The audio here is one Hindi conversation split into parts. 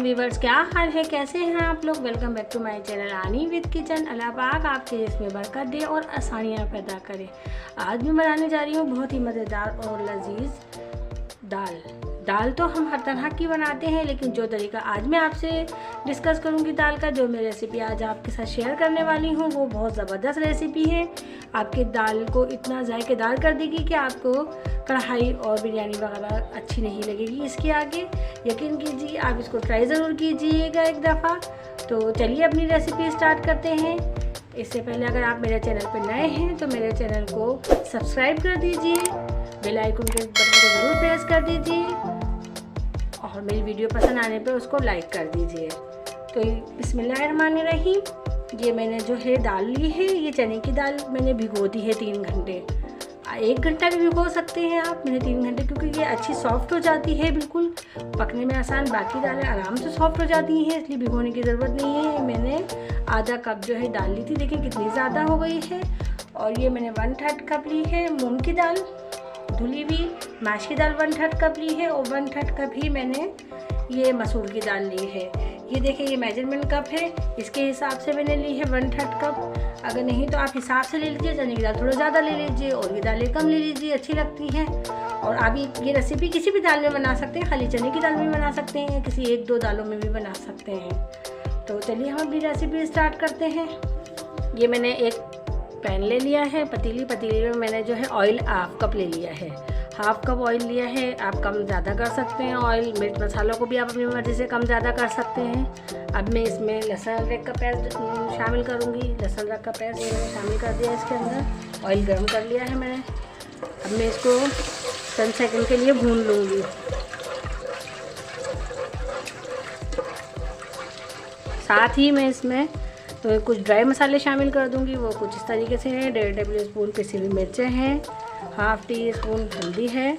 व्यूवर्स, क्या हाल है, कैसे हैं आप लोग। Welcome back to my channel Aani with kitchen. Allah पाक आपके इसमें बरकत दे और आसानियाँ पैदा करे। आज मैं बनाने जा रही हूँ बहुत ही मज़ेदार और लजीज दाल तो हम हर तरह की बनाते हैं, लेकिन जो तरीका आज मैं आपसे डिस्कस करूंगी दाल का, जो मैं रेसिपी आज आपके साथ शेयर करने वाली हूँ, वो बहुत ज़बरदस्त रेसिपी है। आपके दाल को इतना जायकेदार कर देगी कि आपको कढ़ाई और बिरयानी वगैरह अच्छी नहीं लगेगी इसके आगे। यकीन कीजिए, आप इसको ट्राई ज़रूर कीजिएगा एक दफ़ा। तो चलिए अपनी रेसिपी स्टार्ट करते हैं। इससे पहले अगर आप मेरे चैनल पर नए हैं तो मेरे चैनल को सब्सक्राइब कर दीजिए, बेल आइकन के बटन को ज़रूर प्रेस कर दीजिए और मेरी वीडियो पसंद आने पर उसको लाइक कर दीजिए। तो बिस्मिल्लाहिर्रहमानिर्रहीम, ये मैंने जो है दाल ली है, ये चने की दाल मैंने भिगो दी है 3 घंटे। 1 घंटा भी भिगो सकते हैं आप, मैंने 3 घंटे, क्योंकि ये अच्छी सॉफ्ट हो जाती है, बिल्कुल पकने में आसान। बाकी दालें आराम से सॉफ्ट हो जाती हैं, इसलिए भिगोने की ज़रूरत नहीं है। मैंने आधा कप जो है दाल ली थी, देखिए कितनी ज़्यादा हो गई है। और ये मैंने 1/3 कप ली है मूंग की दाल, धुली हुई मैश की दाल 1/3 कप ली है, और 1/3 कप ही मैंने ये मसूर की दाल ली है। ये देखिए, ये मेजरमेंट कप है, इसके हिसाब से मैंने ली है 1/3 कप। अगर नहीं तो आप हिसाब से ले लीजिए, चने की दाल थोड़ा ज़्यादा ले लीजिए और ये दालें कम ले लीजिए, अच्छी लगती हैं। और आप ये रेसिपी किसी भी दाल में बना सकते हैं, खाली चने की दाल में बना सकते हैं, किसी 1-2 दालों में भी बना सकते हैं। तो चलिए हम अपनी रेसिपी स्टार्ट करते हैं। ये मैंने एक पैन ले लिया है, पतीली में मैंने जो है ऑयल 1/2 कप ले लिया है। 1/2 कप ऑयल लिया है, आप कम ज़्यादा कर सकते हैं ऑयल। मिर्च मसालों को भी आप अपनी मर्ज़ी से कम ज़्यादा कर सकते हैं। अब मैं इसमें लहसुन अदरक का पेस्ट शामिल करूँगी। लहसुन अदरक का पेस्ट मैंने शामिल कर दिया इसके अंदर। ऑयल गर्म कर लिया है मैंने। अब मैं इसको 10 सेकंड के लिए भून लूँगी। साथ ही मैं इसमें तो कुछ ड्राई मसाले शामिल कर दूंगी, वो कुछ इस तरीके से हैं। 1.5 टेबल स्पून पिसी हुई मिर्चें हैं, 1/2 टी स्पून हल्दी है,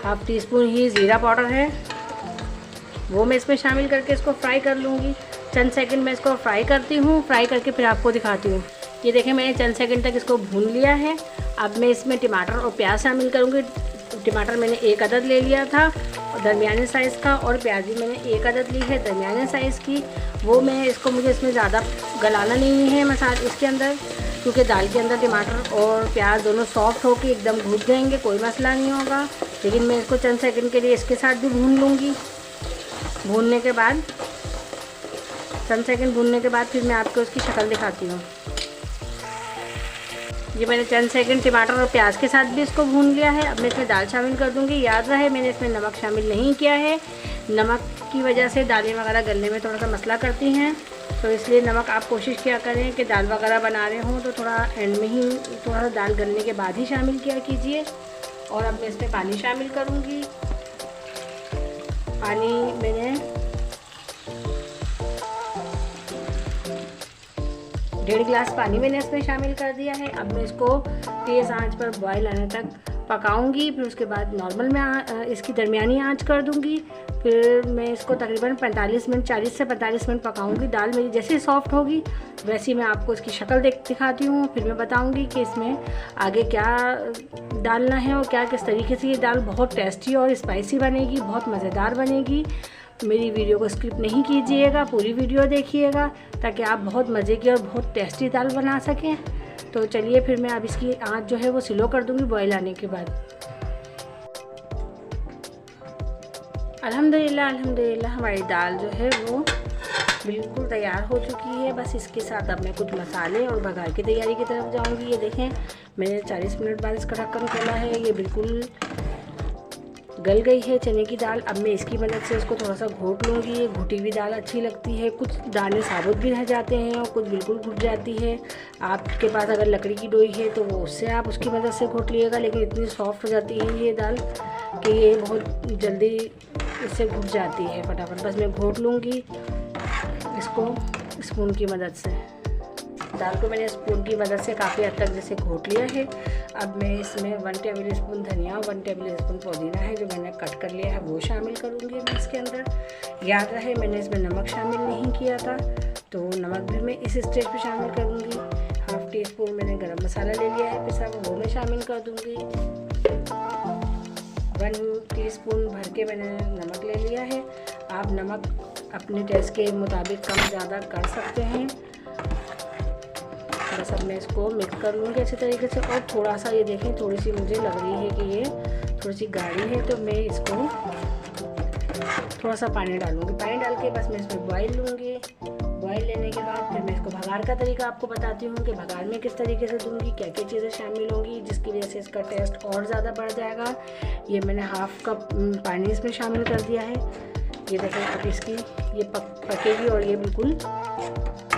1/2 टी स्पून ही ज़ीरा पाउडर है, वो मैं इसमें शामिल करके इसको फ्राई कर लूँगी। चंद सेकंड मैं इसको फ्राई करती हूँ, फ्राई करके फिर आपको दिखाती हूँ। ये देखें, मैंने चंद सेकंड तक इसको भून लिया है। अब मैं इसमें टमाटर और प्याज शामिल करूँगी। टमाटर मैंने 1 अदद ले लिया था और दरमियाने साइज़ का, और प्याज भी मैंने 1 अदद ली है दरमियाने साइज़ की। वो मुझे इसमें ज़्यादा गलाना नहीं है मसाला इसके अंदर, क्योंकि दाल के अंदर टमाटर और प्याज दोनों सॉफ्ट होकर एकदम घुल जाएंगे, कोई मसला नहीं होगा। लेकिन मैं इसको चंद सेकंड के लिए इसके साथ भी भून लूँगी। भूनने के बाद चंद सेकंड भूनने के बाद फिर मैं आपको उसकी शक्ल दिखाती हूँ। ये मैंने चंद सेकंड टमाटर और प्याज के साथ भी इसको भून लिया है। अब मैं इसमें दाल शामिल कर दूँगी। याद रहे, मैंने इसमें नमक शामिल नहीं किया है। नमक की वजह से दालें वगैरह गलने में थोड़ा सा मसला करती हैं, तो इसलिए नमक आप कोशिश किया करें कि दाल वगैरह बना रहे हों तो थोड़ा एंड में ही, थोड़ा सा दाल गलने के बाद ही शामिल किया कीजिए। और अब मैं इसमें पानी शामिल करूँगी। पानी मैंने 1.5 गिलास पानी मैंने इसमें शामिल कर दिया है। अब मैं इसको तेज़ आंच पर बॉयल आने तक पकाऊंगी। फिर उसके बाद नॉर्मल में इसकी दरमियानी आंच कर दूंगी। फिर मैं इसको तकरीबन 45 मिनट, 40 से 45 मिनट पकाऊंगी। दाल मेरी जैसे सॉफ्ट होगी वैसे मैं आपको इसकी शक्ल दिखाती हूँ। फिर मैं बताऊंगी कि इसमें आगे क्या डालना है और क्या किस तरीके से। ये दाल बहुत टेस्टी और स्पाइसी बनेगी, बहुत मज़ेदार बनेगी। मेरी वीडियो को स्किप नहीं कीजिएगा, पूरी वीडियो देखिएगा ताकि आप बहुत मज़े की और बहुत टेस्टी दाल बना सकें। तो चलिए फिर मैं अब इसकी आंच जो है वो स्लो कर दूंगी बॉयल आने के बाद। अल्हम्दुलिल्लाह हमारी दाल जो है वो बिल्कुल तैयार हो चुकी है। बस इसके साथ अब मैं कुछ मसाले और बघार की तैयारी की तरफ जाऊंगी। ये देखें, मैंने 40 मिनट बाद इसका ढक्कन खोला है, ये बिल्कुल गल गई है चने की दाल। अब मैं इसकी मदद से इसको थोड़ा सा घोट लूँगी। ये घुटी हुई दाल अच्छी लगती है, कुछ दाने साबुत भी रह जाते हैं और कुछ बिल्कुल घुट जाती है। आपके पास अगर लकड़ी की डोई है तो वो उससे आप उसकी मदद से घोट लीजिएगा, लेकिन इतनी सॉफ्ट हो जाती है ये दाल कि ये बहुत जल्दी इससे घुट जाती है फटाफट। बस मैं घोट लूँगी इसको स्पून की मदद से। दाल को मैंने स्पून की मदद से काफ़ी हद तक जैसे घोट लिया है। अब मैं इसमें 1 टेबल स्पून धनिया और 1 टेबल स्पून पुदीना है जो मैंने कट कर लिया है वो शामिल करूँगी मैं इसके अंदर। याद रहे, मैंने इसमें नमक शामिल नहीं किया था, तो नमक भी मैं इस स्टेज पे शामिल करूँगी। 1/2 टी स्पून मैंने गरम मसाला ले लिया है पिसा, वो मैं शामिल कर दूँगी। 1 टीस्पून भर के मैंने नमक ले लिया है। आप नमक अपने टेस्ट के मुताबिक कम ज़्यादा कर सकते हैं। बस अब मैं इसको मिक्स कर लूँगी अच्छे तरीके से। और थोड़ा सा ये देखें, थोड़ी सी मुझे लग रही है कि ये थोड़ी सी गाढ़ी है, तो मैं इसको थोड़ा सा पानी डालूँगी। पानी डाल के बस मैं इसमें बॉयल लूँगी। बॉयल लेने के बाद फिर मैं इसको भगार का तरीका आपको बताती हूँ कि भगार में किस तरीके से दूँगी, क्या क्या चीज़ें शामिल होंगी जिसकी वजह से इसका टेस्ट और ज़्यादा बढ़ जाएगा। ये मैंने हाफ कप पानी इसमें शामिल कर दिया है। ये देखें, अब इसकी ये पकेगी और ये बिल्कुल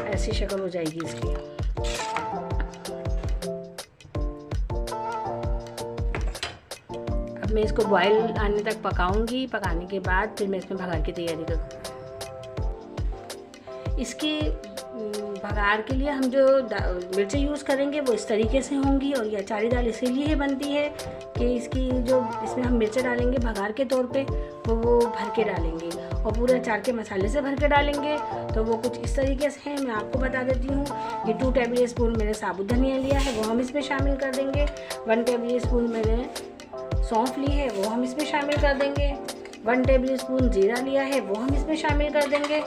ऐसी शक्ल हो जाएगी इसकी। अब मैं इसको बॉयल आने तक पकाऊंगी। पकाने के बाद फिर मैं इसमें भगार की तैयारी करूँगी। इसकी भगार के लिए हम जो मिर्चें यूज़ करेंगे वो इस तरीके से होंगी। और ये अचारी दाल इसीलिए ही बनती है कि इसकी जो इसमें हम मिर्चें डालेंगे भगार के तौर पे वो भर के डालेंगे और पूरे अचार के मसाले से भर के डालेंगे। तो वो कुछ इस तरीके से है, मैं आपको बता देती हूँ। ये 2 टेबल स्पून मैंने साबुत धनिया लिया है, वो हम इसमें शामिल कर देंगे। 1 टेबल स्पून मैंने सौंफ ली है, वो हम इसमें शामिल कर देंगे। 1 टेबल स्पून जीरा लिया है, वो हम इसमें शामिल कर देंगे।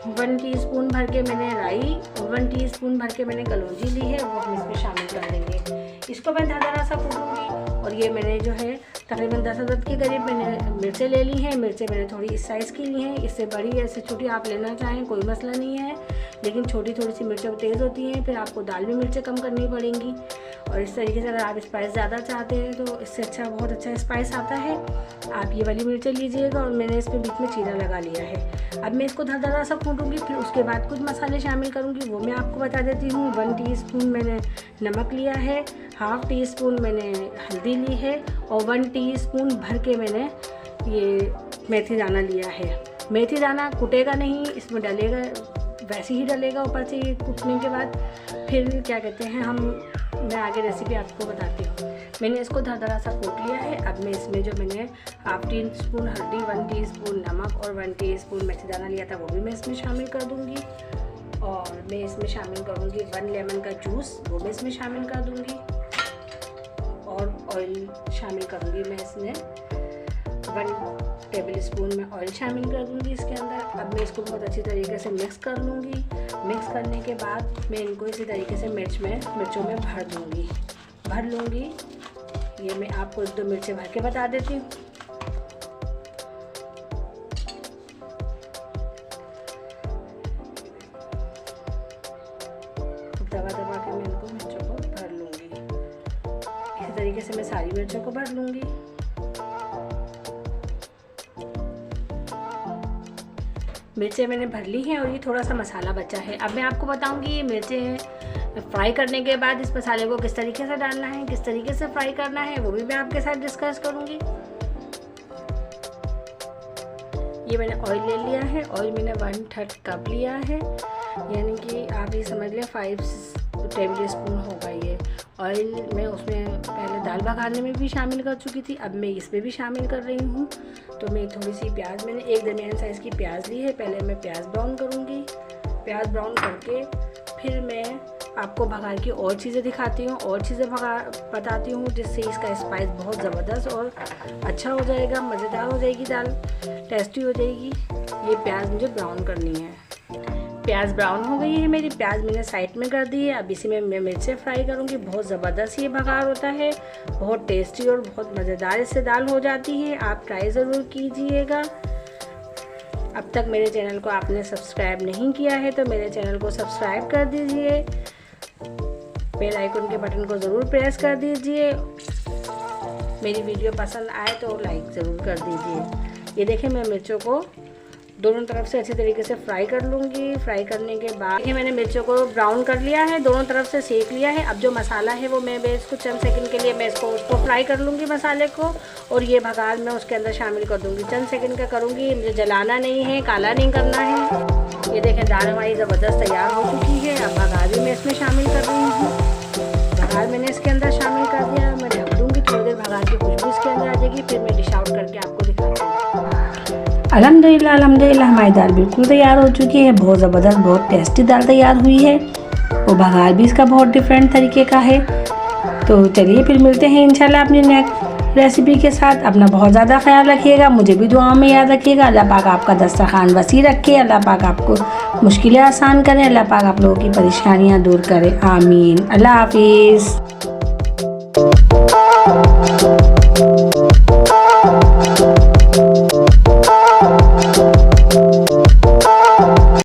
1 टीस्पून भर के मैंने राई और 1 टीस्पून भर के मैंने कलौंजी ली है, वो हम इसमें शामिल कर देंगे। इसको मैं धड़धड़ा सा कूटूँगी। और ये मैंने जो है तकरीबन 10 अदद के करीब मैंने मिर्चें ले ली हैं। मिर्चें मैंने थोड़ी इस साइज़ की ली हैं, इससे बड़ी ऐसे छोटी आप लेना चाहें कोई मसला नहीं है, लेकिन छोटी थोड़ी सी मिर्चें तेज़ होती हैं, फिर आपको दाल में मिर्चें कम करनी पड़ेंगी। और इस तरीके से अगर आप स्पाइस ज़्यादा चाहते हैं तो इससे अच्छा बहुत अच्छा स्पाइस आता है। आप ये वाली मिर्चें लीजिएगा। और मैंने इसमें बीच में चीरा लगा लिया है। अब मैं इसको धड़धड़ा सा कूटूँगी। फिर उसके बाद कुछ मसाले शामिल करूँगी, वो मैं आपको बता देती हूँ। 1 टीस्पून मैंने नमक लिया है, हाफ़ टी स्पून मैंने हल्दी ली है और 1 टीस्पून भर के मैंने ये मेथी दाना लिया है। मेथी दाना कुटेगा नहीं, इसमें डलेगा, वैसे ही डलेगा ऊपर से कूटने के बाद। फिर क्या कहते हैं मैं आगे रेसिपी आपको बताती हूँ। मैंने इसको धड़धड़ा सा कूट लिया है। अब मैं इसमें जो मैंने हाफ़ टी स्पून हल्दी, 1 टीस्पून नमक और 1 टीस्पून मेथी दाना लिया था वो भी मैं इसमें शामिल कर दूँगी। और मैं इसमें शामिल करूँगी 1 लेमन का जूस, वो मैं इसमें शामिल कर दूँगी। और ऑयल शामिल करूँगी मैं इसमें 1 टेबल स्पून में ऑयल शामिल कर दूँगी इसके अंदर। अब मैं इसको बहुत अच्छी तरीके से मिक्स कर लूँगी। मिक्स करने के बाद मैं इनको इसी तरीके से मिर्चों में भर लूँगी। ये मैं आपको 1-2 मिर्चें भर के बता देती हूँ। दबा के मैं इनको मिर्चों को भर लूँगी। इसी तरीके से मैं सारी मिर्चों को भर लूँगी। मिर्चें मैंने भर ली हैं और ये थोड़ा सा मसाला बचा है। अब मैं आपको बताऊंगी ये मिर्चें फ्राई करने के बाद इस मसाले को किस तरीके से डालना है, किस तरीके से फ्राई करना है, वो भी मैं आपके साथ डिस्कस करूंगी। ये मैंने ऑयल ले लिया है। ऑयल मैंने 1/3 कप लिया है, यानी कि आप ये समझ लें 5 टेबल स्पून होगा ये ऑयल। मैं उसमें पहले दाल भगाने में भी शामिल कर चुकी थी, अब मैं इसमें भी शामिल कर रही हूँ। तो मैं थोड़ी सी प्याज, मैंने एक दरमियान साइज़ की प्याज ली है। पहले मैं प्याज ब्राउन करूँगी। प्याज ब्राउन करके फिर मैं आपको भगार की और चीज़ें दिखाती हूँ, और चीज़ें बताती हूँ जिससे इसका स्पाइस बहुत ज़बरदस्त और अच्छा हो जाएगा, मज़ेदार हो जाएगी दाल, टेस्टी हो जाएगी। ये प्याज मुझे ब्राउन करनी है। प्याज ब्राउन हो गई है मेरी, प्याज मैंने साइड में कर दी है। अब इसी में मैं मिर्चें फ्राई करूँगी। बहुत ज़बरदस्त ये भगार होता है, बहुत टेस्टी और बहुत मज़ेदार इससे दाल हो जाती है। आप ट्राई ज़रूर कीजिएगा। अब तक मेरे चैनल को आपने सब्सक्राइब नहीं किया है तो मेरे चैनल को सब्सक्राइब कर दीजिए, बेल आइकन के बटन को ज़रूर प्रेस कर दीजिए। मेरी वीडियो पसंद आए तो लाइक ज़रूर कर दीजिए। ये देखें, मैं मिर्चों को दोनों तरफ से अच्छी तरीके से फ्राई कर लूँगी। फ्राई करने के बाद ये मैंने मिर्चों को ब्राउन कर लिया है, दोनों तरफ से सेक लिया है। अब जो मसाला है वो मैं इसको चंद सेकंड के लिए मैं उसको फ्राई कर लूँगी मसाले को, और ये भगार मैं उसके अंदर शामिल कर दूँगी। चंद सेकंड का करूँगी, मुझे जलाना नहीं है, काला नहीं करना है। ये देखें, दाल हमारी ज़बरदस्त तैयार हो चुकी है। अब भगार भी मैं इसमें शामिल कर रही हूँ। भगार मैंने इसके अंदर शामिल कर दिया। मैं ढक दूँगी, थोड़ी देर भगार की खुशबू इसके अंदर आ जाएगी, फिर मैं डिश आउट करके आपको दिखाती हूँ। अल्हम्दुलिल्लाह हमारी दाल बिल्कुल तैयार हो चुकी है। बहुत ज़बरदस्त, बहुत टेस्टी दाल तैयार हुई है। वो भगार भी इसका बहुत डिफरेंट तरीके का है। तो चलिए फिर मिलते हैं इंशाल्लाह अपनी रेसिपी के साथ। अपना बहुत ज़्यादा ख्याल रखिएगा, मुझे भी दुआ में याद रखिएगा। अल्लाह पाक आपका दस्तरखान वसी रखे, अल्लाह पाक आपको मुश्किलें आसान करें, अल्लाह पाक आप लोगों की परेशानियाँ दूर करे। आमीन। अल्लाह हाफिज़।